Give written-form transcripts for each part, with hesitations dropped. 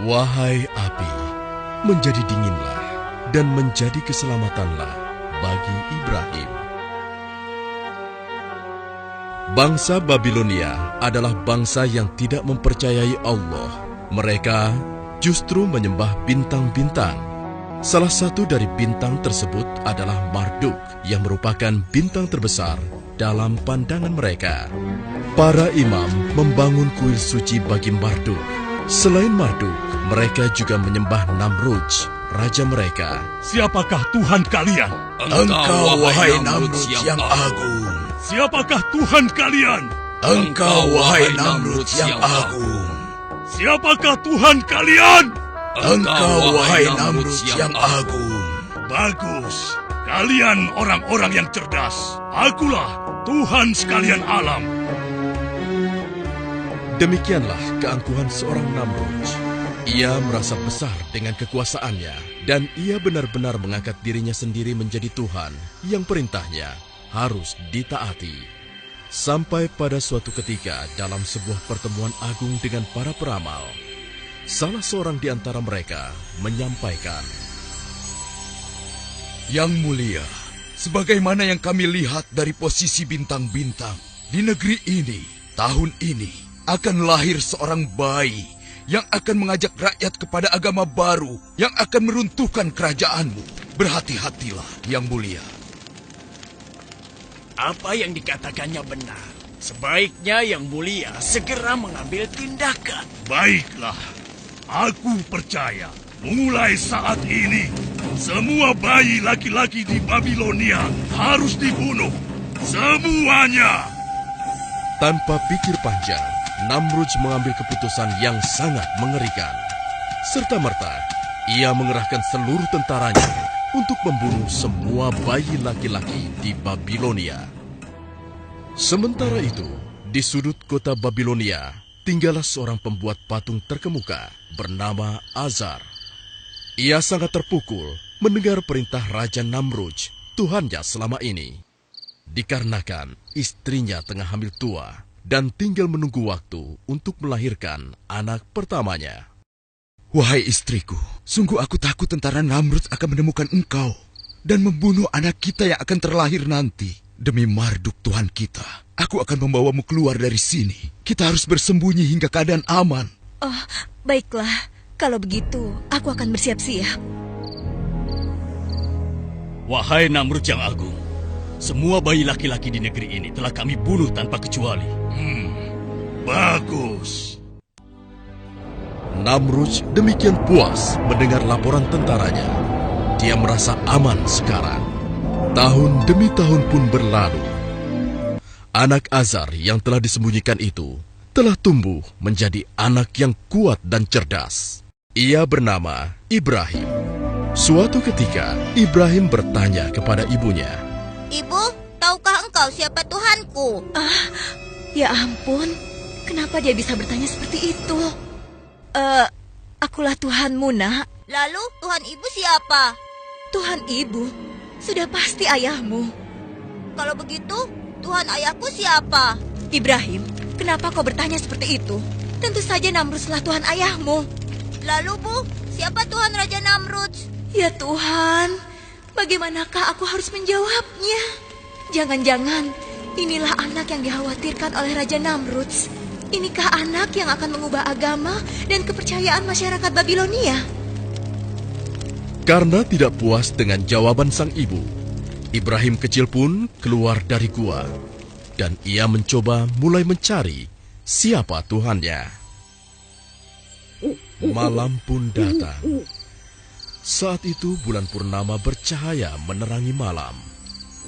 Wahai api, menjadi dinginlah dan menjadi keselamatanlah bagi Ibrahim. Bangsa Babilonia adalah bangsa yang tidak mempercayai Allah. Mereka justru menyembah bintang-bintang. Salah satu dari bintang tersebut adalah Marduk, yang merupakan bintang terbesar dalam pandangan mereka. Para imam membangun kuil suci bagi Marduk. Selain Marduk, mereka juga menyembah Namrudz, raja mereka. Siapakah Tuhan kalian? Engkau, wahai Namrudz yang agung. Siapakah Tuhan kalian? Engkau, wahai Namrudz yang agung. Siapakah Tuhan kalian? Engkau, wahai Namrudz yang agung. Bagus. Kalian orang-orang yang cerdas. Akulah Tuhan sekalian alam. Demikianlah keangkuhan seorang Namrudz. Ia merasa besar dengan kekuasaannya, dan ia benar-benar mengangkat dirinya sendiri menjadi Tuhan yang perintahnya harus ditaati. Sampai pada suatu ketika dalam sebuah pertemuan agung dengan para peramal, salah seorang di antara mereka menyampaikan, Yang mulia, sebagaimana yang kami lihat dari posisi bintang-bintang, di negeri ini, tahun ini, akan lahir seorang bayi yang akan mengajak rakyat kepada agama baru yang akan meruntuhkan kerajaanmu. Berhati-hatilah, yang mulia. Apa yang dikatakannya benar. Sebaiknya yang mulia segera mengambil tindakan. Baiklah, aku percaya mulai saat ini semua bayi laki-laki di Babilonia harus dibunuh. Semuanya. tanpa pikir panjang, Namrudz mengambil keputusan yang sangat mengerikan. Serta-merta, ia mengerahkan seluruh tentaranya untuk membunuh semua bayi laki-laki di Babilonia. Sementara itu, di sudut kota Babilonia, tinggallah seorang pembuat patung terkemuka bernama Azar. Ia sangat terpukul mendengar perintah Raja Namrudz, Tuhannya selama ini. Dikarenakan istrinya tengah hamil tua dan tinggal menunggu waktu untuk melahirkan anak pertamanya. Wahai istriku, sungguh aku takut tentara Namrudz akan menemukan engkau dan membunuh anak kita yang akan terlahir nanti. Demi Marduk Tuhan kita, aku akan membawamu keluar dari sini. Kita harus bersembunyi hingga keadaan aman. Oh, baiklah. Kalau begitu, aku akan bersiap-siap. Wahai Namrudz yang agung, semua bayi laki-laki di negeri ini telah kami bunuh tanpa kecuali. Bagus. Namrudz demikian puas mendengar laporan tentaranya. Dia merasa aman sekarang. Tahun demi tahun pun berlalu. Anak Azar yang telah disembunyikan itu telah tumbuh menjadi anak yang kuat dan cerdas. Ia bernama Ibrahim. Suatu ketika, Ibrahim bertanya kepada ibunya, Ibu, tahukah engkau siapa Tuhanku? Ya ampun, kenapa dia bisa bertanya seperti itu? Akulah Tuhanmu, nak. Lalu Tuhan ibu siapa? Tuhan ibu, sudah pasti ayahmu. Kalau begitu, Tuhan ayahku siapa? Ibrahim, kenapa kau bertanya seperti itu? Tentu saja Namrudzlah Tuhan ayahmu. Lalu Bu, siapa Tuhan Raja Namrudz? Ya Tuhan, bagaimanakah aku harus menjawabnya? Jangan-jangan inilah anak yang dikhawatirkan oleh Raja Namrudz. Inikah anak yang akan mengubah agama dan kepercayaan masyarakat Babilonia? karena tidak puas dengan jawaban sang ibu, Ibrahim kecil pun keluar dari gua, dan ia mencoba mulai mencari siapa Tuhannya. Malam pun datang. Saat itu bulan purnama bercahaya menerangi malam.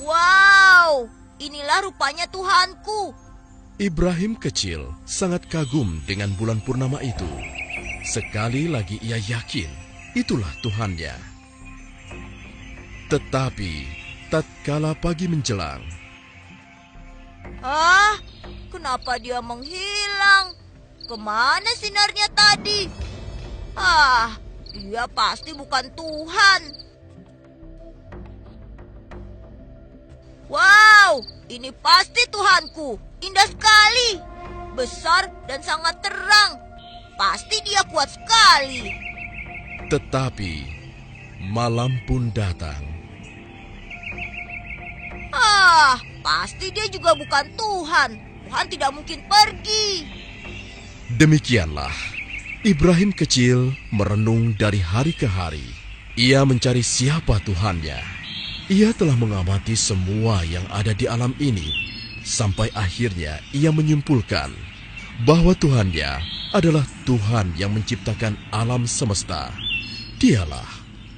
Wow, inilah rupanya Tuhanku. Ibrahim kecil sangat kagum dengan bulan purnama itu. Sekali lagi ia yakin itulah Tuhannya. Tetapi tatkala pagi menjelang, Kenapa dia menghilang? Kemana sinarnya tadi? Dia pasti bukan Tuhan. Wow, ini pasti Tuhanku. Indah sekali. Besar dan sangat terang. Pasti dia kuat sekali. Tetapi malam pun datang. Pasti dia juga bukan Tuhan. Tuhan tidak mungkin pergi. Demikianlah, Ibrahim kecil merenung dari hari ke hari. Ia mencari siapa Tuhannya. Ia telah mengamati semua yang ada di alam ini, sampai akhirnya ia menyimpulkan bahwa Tuhannya adalah Tuhan yang menciptakan alam semesta. Dialah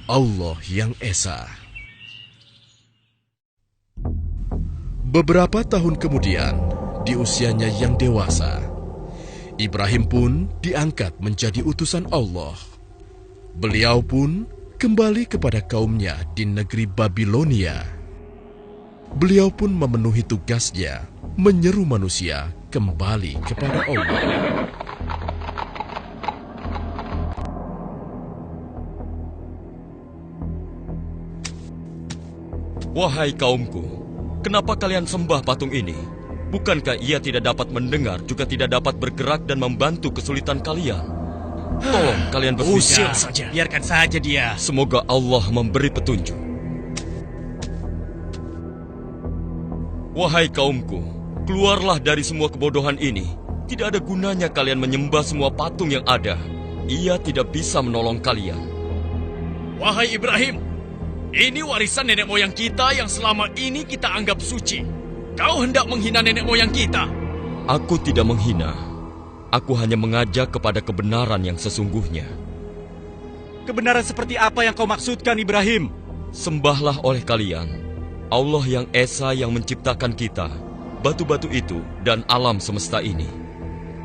Allah yang Esa. Beberapa tahun kemudian, di usianya yang dewasa, Ibrahim pun diangkat menjadi utusan Allah. Beliau pun kembali kepada kaumnya di negeri Babilonia. Beliau pun memenuhi tugasnya menyeru manusia kembali kepada Allah. Wahai kaumku, kenapa kalian sembah patung ini? Bukankah ia tidak dapat mendengar, juga tidak dapat bergerak dan membantu kesulitan kalian? Tolong kalian Usir berpikir. saja. Biarkan saja dia. Semoga Allah memberi petunjuk. Wahai kaumku, keluarlah dari semua kebodohan ini. Tidak ada gunanya kalian menyembah semua patung yang ada. Ia tidak bisa menolong kalian. Wahai Ibrahim, ini warisan nenek moyang kita yang selama ini kita anggap suci. Kau hendak menghina nenek moyang kita. Aku tidak menghina. Aku hanya mengajak kepada kebenaran yang sesungguhnya. Kebenaran seperti apa yang kau maksudkan, Ibrahim? Sembahlah oleh kalian Allah yang Esa yang menciptakan kita, batu-batu itu, dan alam semesta ini.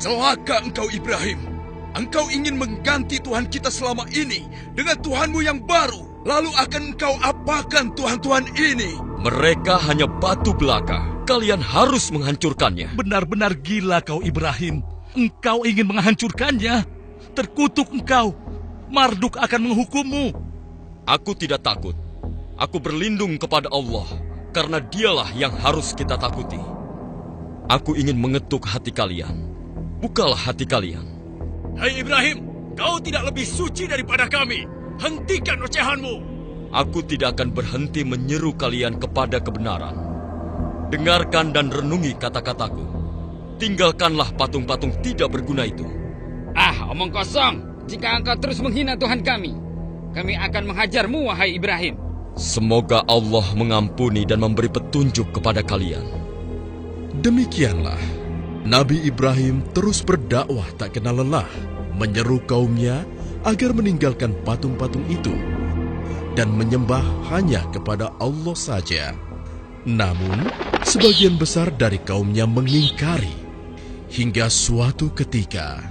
Celaka engkau Ibrahim. Engkau ingin mengganti Tuhan kita selama ini dengan Tuhanmu yang baru. Lalu akan engkau apakan Tuhan-Tuhan ini? Mereka hanya batu belaka. Kalian harus menghancurkannya. Benar-benar gila kau, Ibrahim. Engkau ingin menghancurkannya. Terkutuk engkau. Marduk akan menghukummu. Aku tidak takut. Aku berlindung kepada Allah, karena dialah yang harus kita takuti. Aku ingin mengetuk hati kalian. Bukalah hati kalian. Hai Ibrahim, kau tidak lebih suci daripada kami. Hentikan ocehanmu. Aku tidak akan berhenti menyeru kalian kepada kebenaran. Dengarkan dan renungi kata-kataku. Tinggalkanlah patung-patung tidak berguna itu. Omong kosong. Jika engkau terus menghina Tuhan kami akan menghajarmu, wahai Ibrahim. Semoga Allah mengampuni dan memberi petunjuk kepada kalian. Demikianlah, Nabi Ibrahim terus berdakwah tak kenal lelah, menyeru kaumnya agar meninggalkan patung-patung itu dan menyembah hanya kepada Allah saja. Namun, sebagian besar dari kaumnya mengingkari hingga suatu ketika.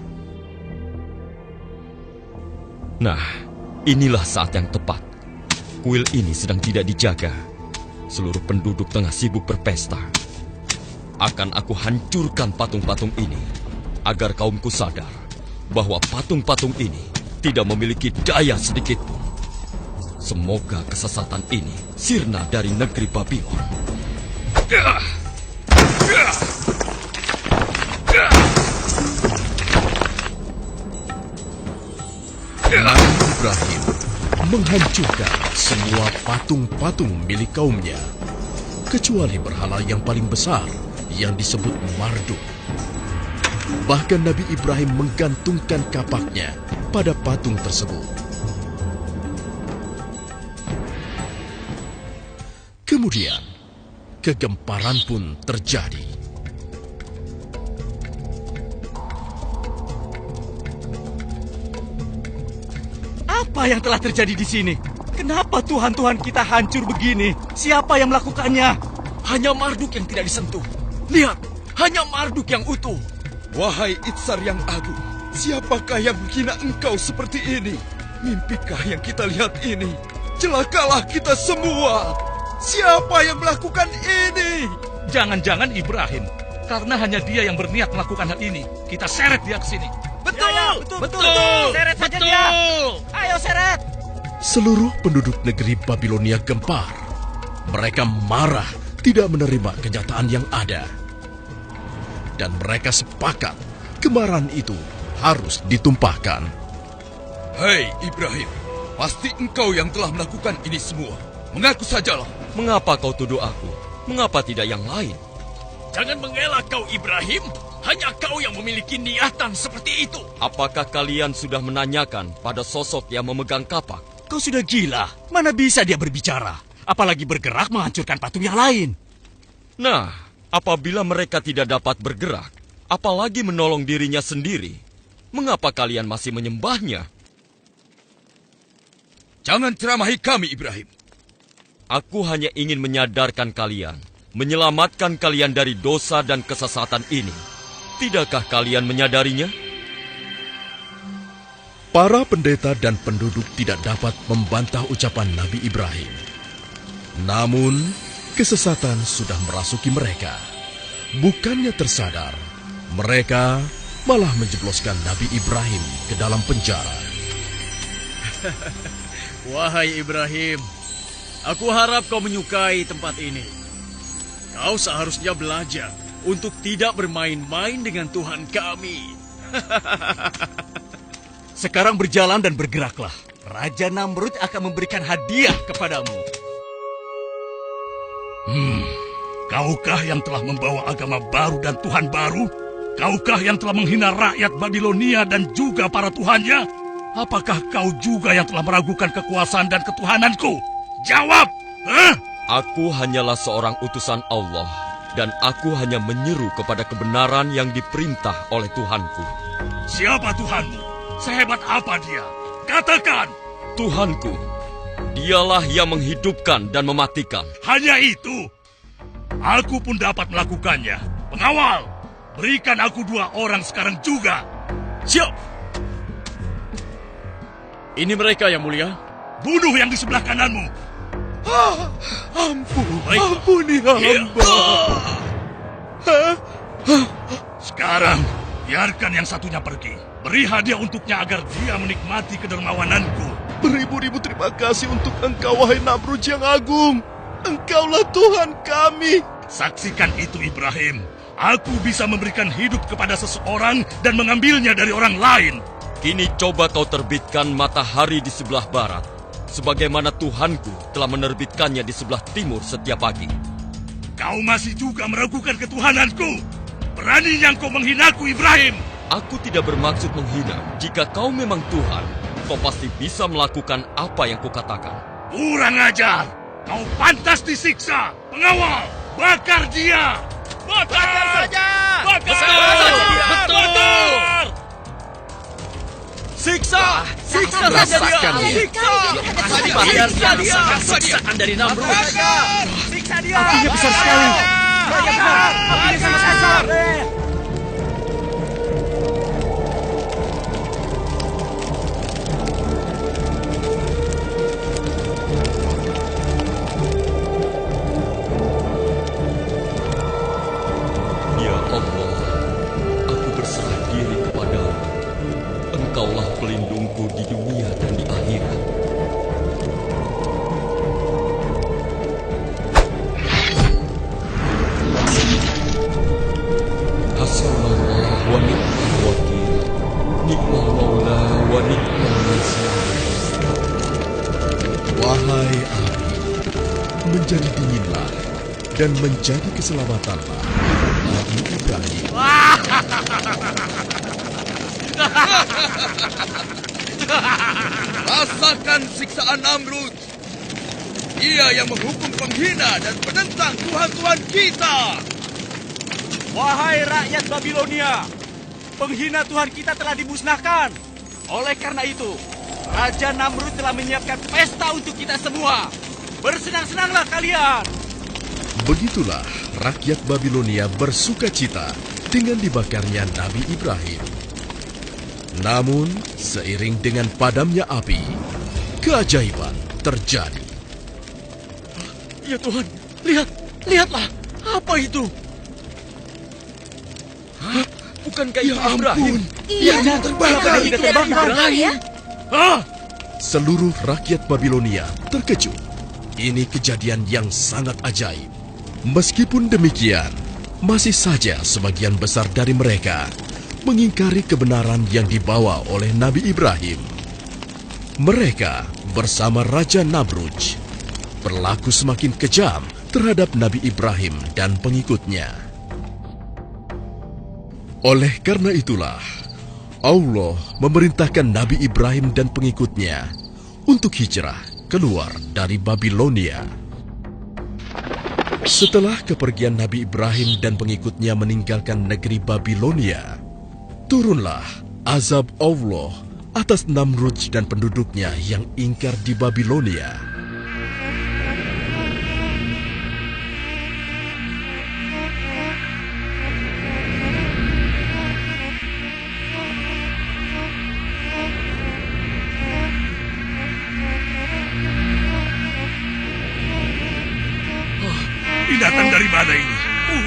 Nah, inilah saat yang tepat. Kuil ini sedang tidak dijaga. Seluruh penduduk tengah sibuk berpesta. Akan aku hancurkan patung-patung ini agar kaumku sadar bahwa patung-patung ini tidak memiliki daya sedikit pun. Semoga kesesatan ini sirna dari negeri Babylon. Nabi Ibrahim menghancurkan semua patung-patung milik kaumnya, kecuali berhala yang paling besar yang disebut Marduk. Bahkan Nabi Ibrahim menggantungkan kapaknya pada patung tersebut. Kemudian, kegemparan pun terjadi. Apa yang telah terjadi di sini? Kenapa Tuhan-Tuhan kita hancur begini? Siapa yang melakukannya? Hanya Marduk yang tidak disentuh. Lihat, hanya Marduk yang utuh. Wahai Itsar yang agung, siapakah yang menghina engkau seperti ini? Mimpikah yang kita lihat ini? Celakalah kita semua. Siapa yang melakukan ini? Jangan-jangan Ibrahim. Karena hanya dia yang berniat melakukan hal ini. Kita seret dia ke sini. Betul, betul. Seret saja dia. Ayo seret. Seluruh penduduk negeri Babilonia gempar. Mereka marah, tidak menerima kenyataan yang ada. Dan mereka sepakat kemarahan itu harus ditumpahkan. Hei Ibrahim, pasti engkau yang telah melakukan ini semua. Mengaku sajalah. Mengapa kau tuduh aku? Mengapa tidak yang lain? Jangan mengelak kau Ibrahim. Hanya kau yang memiliki niatan seperti itu. Apakah kalian sudah menanyakan pada sosok yang memegang kapak? Kau sudah gila. Mana bisa dia berbicara? Apalagi bergerak menghancurkan patung yang lain. Nah, apabila mereka tidak dapat bergerak, apalagi menolong dirinya sendiri, mengapa kalian masih menyembahnya? Jangan ceramahi kami, Ibrahim. Aku hanya ingin menyadarkan kalian, menyelamatkan kalian dari dosa dan kesesatan ini. Tidakkah kalian menyadarinya? Para pendeta dan penduduk tidak dapat membantah ucapan Nabi Ibrahim. Namun, kesesatan sudah merasuki mereka. Bukannya tersadar, mereka malah menjebloskan Nabi Ibrahim ke dalam penjara. Wahai Ibrahim, aku harap kau menyukai tempat ini. Kau seharusnya belajar untuk tidak bermain-main dengan Tuhan kami. Sekarang berjalan dan bergeraklah. Raja Namrud akan memberikan hadiah kepadamu. Kaukah yang telah membawa agama baru dan Tuhan baru? Kaukah yang telah menghina rakyat Babilonia dan juga para tuhannya? Apakah kau juga yang telah meragukan kekuasaan dan ketuhananku? Jawab! Aku hanyalah seorang utusan Allah, dan aku hanya menyeru kepada kebenaran yang diperintah oleh Tuhanku. Siapa Tuhanmu? Sehebat apa dia? Katakan! Tuhanku, dialah yang menghidupkan dan mematikan. Hanya itu? Aku pun dapat melakukannya. Pengawal, berikan aku 2 orang sekarang juga. Siap! Ini mereka yang mulia. Bunuh yang di sebelah kananmu. Ampuni hamba. Sekarang, biarkan yang satunya pergi. Beri hadiah untuknya agar dia menikmati kedermawananku. Beribu-ribu terima kasih untuk engkau, wahai Namrud yang agung. Engkaulah Tuhan kami. Saksikan itu, Ibrahim. Aku bisa memberikan hidup kepada seseorang dan mengambilnya dari orang lain. Kini coba kau terbitkan matahari di sebelah barat, sebagaimana Tuhanku telah menerbitkannya di sebelah timur setiap pagi. Kau masih juga meragukan ketuhananku. Beraninya kau menghinaku, Ibrahim. Aku tidak bermaksud menghina. Jika kau memang Tuhan, kau pasti bisa melakukan apa yang kukatakan. Kurang ajar. Kau pantas disiksa. Pengawal, bakar dia. Bakar saja. Bakar saja. Betul. Siksa! Siksa saja dia! Siksa! Biar dia merasakan siksaan dari Namrud. Siksa dia. Apinya besar sekali. Apinya sangat besar. Ya Allah, aku berserah diri kepadamu. Engkaulah pelindungku di dunia dan di akhirat. Hasbunallah wa ni'mal wakil. Ni'mal maula wa ni'mal nasir. Wahai api, menjadi dinginlah dan menjadi keselamatanlah bagi Ibrahim. Rasakan siksaan Namrud. Dia yang menghukum penghina dan penentang Tuhan-Tuhan kita. Wahai rakyat Babilonia, penghina Tuhan kita telah dimusnahkan. Oleh karena itu, Raja Namrud telah menyiapkan pesta untuk kita semua. Bersenang-senanglah kalian. Begitulah rakyat Babilonia bersuka cita dengan dibakarnya Nabi Ibrahim. Namun, seiring dengan padamnya api, keajaiban terjadi. Ya Tuhan, lihatlah. Apa itu? Bukankah itu Ibrahim? Iya, kenapa ini tidak terbakar ya? Seluruh rakyat Babilonia terkejut. Ini kejadian yang sangat ajaib. Meskipun demikian, masih saja sebagian besar dari mereka mengingkari kebenaran yang dibawa oleh Nabi Ibrahim. Mereka bersama Raja Namrudz berlaku semakin kejam terhadap Nabi Ibrahim dan pengikutnya. Oleh karena itulah, Allah memerintahkan Nabi Ibrahim dan pengikutnya untuk hijrah keluar dari Babilonia. Setelah kepergian Nabi Ibrahim dan pengikutnya meninggalkan negeri Babilonia, turunlah azab Allah atas Namrudz dan penduduknya yang ingkar di Babilonia. Ini datang dari mana ini?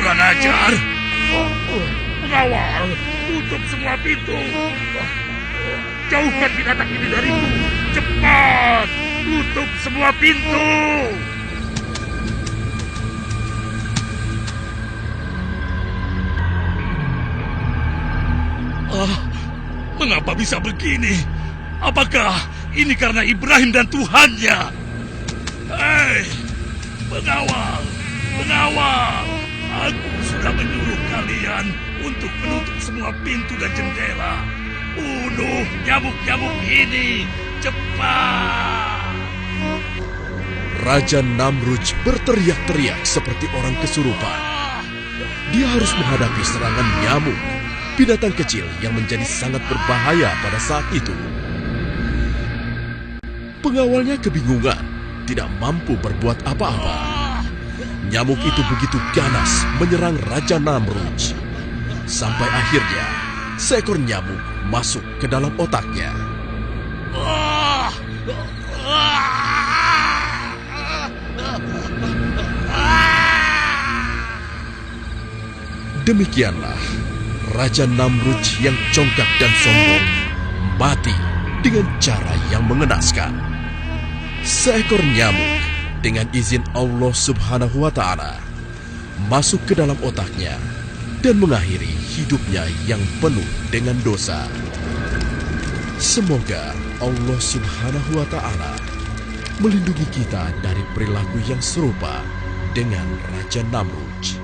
Kurang ajar. Pengawal, tutup semua pintu. Jauhkan binatang ini dariku. Cepat, tutup semua pintu. Mengapa bisa begini? Apakah ini karena Ibrahim dan Tuhannya? Hei, pengawal, pengawal. Aku sudah menyuruh kalian untuk menutup semua pintu dan jendela. Bunuh nyamuk-nyamuk ini, cepat! Raja Namrudz berteriak-teriak seperti orang kesurupan. Dia harus menghadapi serangan nyamuk, binatang kecil yang menjadi sangat berbahaya pada saat itu. Pengawalnya kebingungan, tidak mampu berbuat apa-apa. Nyamuk itu begitu ganas menyerang Raja Namrudz. Sampai akhirnya, seekor nyamuk masuk ke dalam otaknya. Demikianlah, Raja Namrudz yang congkak dan sombong mati dengan cara yang mengenaskan. Seekor nyamuk dengan izin Allah Subhanahu wa Ta'ala masuk ke dalam otaknya dan mengakhiri hidupnya yang penuh dengan dosa. Semoga Allah Subhanahu wa Ta'ala melindungi kita dari perilaku yang serupa dengan Raja Namrudz.